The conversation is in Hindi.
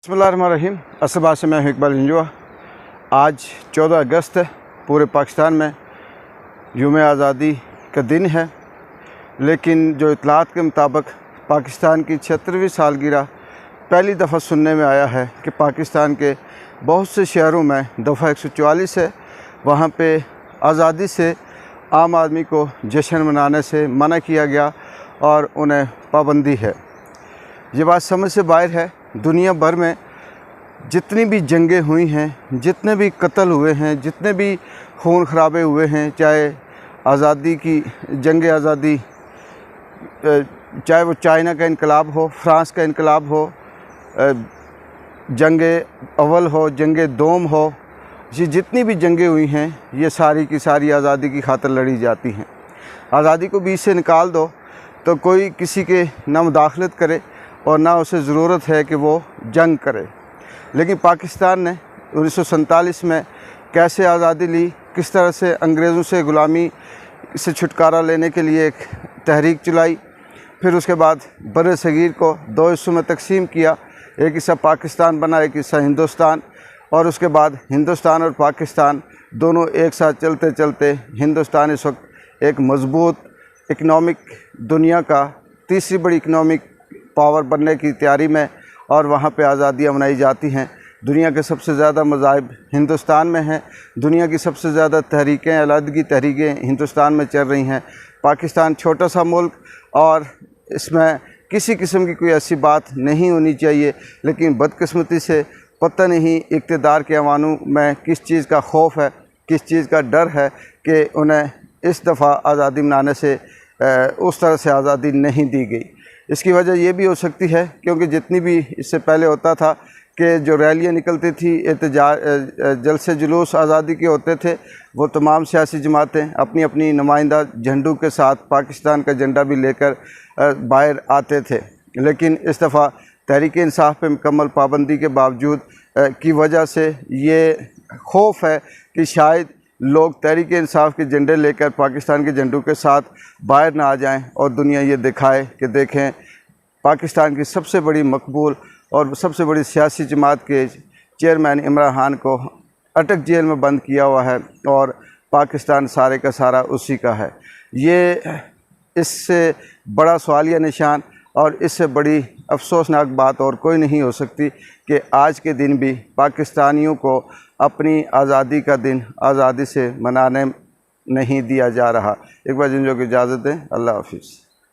बिस्मिल्लाहिर्रहमानिर्रहीम। असबाद से मैं हूं इकबाल इंजुआ। आज 14 अगस्त है। पूरे पाकिस्तान में यौम आज़ादी का दिन है, लेकिन जो इतलात के मुताबिक पाकिस्तान की 76वीं सालगिरह पहली दफ़ा सुनने में आया है कि पाकिस्तान के बहुत से शहरों में दफ़ा 144 है, वहाँ पे आज़ादी से आम आदमी को जश्न मनाने से मना किया गया और उन्हें पाबंदी है। ये बात समझ से बाहर है। दुनिया भर में जितनी भी जंगें हुई हैं, जितने भी कत्ल हुए हैं, जितने भी खून खराबे हुए हैं, चाहे आज़ादी की जंग आज़ादी, चाहे वो चाइना का इनकलाब हो, फ्रांस का इनकलाब हो, जंग अव्वल हो, जंग दोम हो, ये जितनी भी जंगें हुई हैं, ये सारी की सारी आज़ादी की खातिर लड़ी जाती हैं। आज़ादी को बीच से निकाल दो तो कोई किसी के ना मुदाखलत करे और ना उसे ज़रूरत है कि वो जंग करे। लेकिन पाकिस्तान ने 1947 में कैसे आज़ादी ली, किस तरह से अंग्रेज़ों से ग़ुलामी से छुटकारा लेने के लिए एक तहरीक चलाई, फिर उसके बाद बर सग़ीर को दो हिस्सों में तकसीम किया, एक हिस्सा पाकिस्तान बना, एक हिस्सा हिंदुस्तान, और उसके बाद हिंदुस्तान और पाकिस्तान दोनों एक साथ चलते चलते हिंदुस्तान इस वक्त एक मज़बूत इकनॉमिक, दुनिया का तीसरी बड़ी इकनॉमिक पावर बनने की तैयारी में, और वहाँ पे आज़ादियाँ मनाई जाती हैं। दुनिया के सबसे ज़्यादा मज़ाहिब हिंदुस्तान में हैं, दुनिया की सबसे ज़्यादा तहरीकें, अलहदगी तहरीकें हिंदुस्तान में चल रही हैं। पाकिस्तान छोटा सा मुल्क और इसमें किसी किस्म की कोई ऐसी बात नहीं होनी चाहिए, लेकिन बदकिस्मती से पता नहीं इक़्तिदार के अवानों में किस चीज़ का खौफ है, किस चीज़ का डर है कि उन्हें इस दफ़ा आज़ादी मनाने से उस तरह से आज़ादी नहीं दी गई। इसकी वजह ये भी हो सकती है क्योंकि जितनी भी इससे पहले होता था कि जो रैलियाँ निकलती थी, एहतजाज, जलसे जुलूस आज़ादी के होते थे, वो तमाम सियासी जमातें अपनी अपनी नुमाइंदा झंडों के साथ पाकिस्तान का झंडा भी लेकर बाहर आते थे। लेकिन इस दफ़ा तहरीक इंसाफ पे मुकम्मल पाबंदी के बावजूद की वजह से ये खौफ है कि शायद लोग तहरीक इंसाफ के झंडे लेकर पाकिस्तान के झंडों के साथ बाहर ना आ जाएं और दुनिया ये दिखाए कि देखें पाकिस्तान की सबसे बड़ी मकबूल और सबसे बड़ी सियासी जमात के चेयरमैन इमरान खान को अटक जेल में बंद किया हुआ है और पाकिस्तान सारे का सारा उसी का है। ये इससे बड़ा सवालिया निशान और इससे बड़ी अफसोसनाक बात और कोई नहीं हो सकती कि आज के दिन भी पाकिस्तानियों को अपनी आज़ादी का दिन आज़ादी से मनाने नहीं दिया जा रहा। एक बार जिन जो की इजाज़त दें। अल्लाह हाफिज़।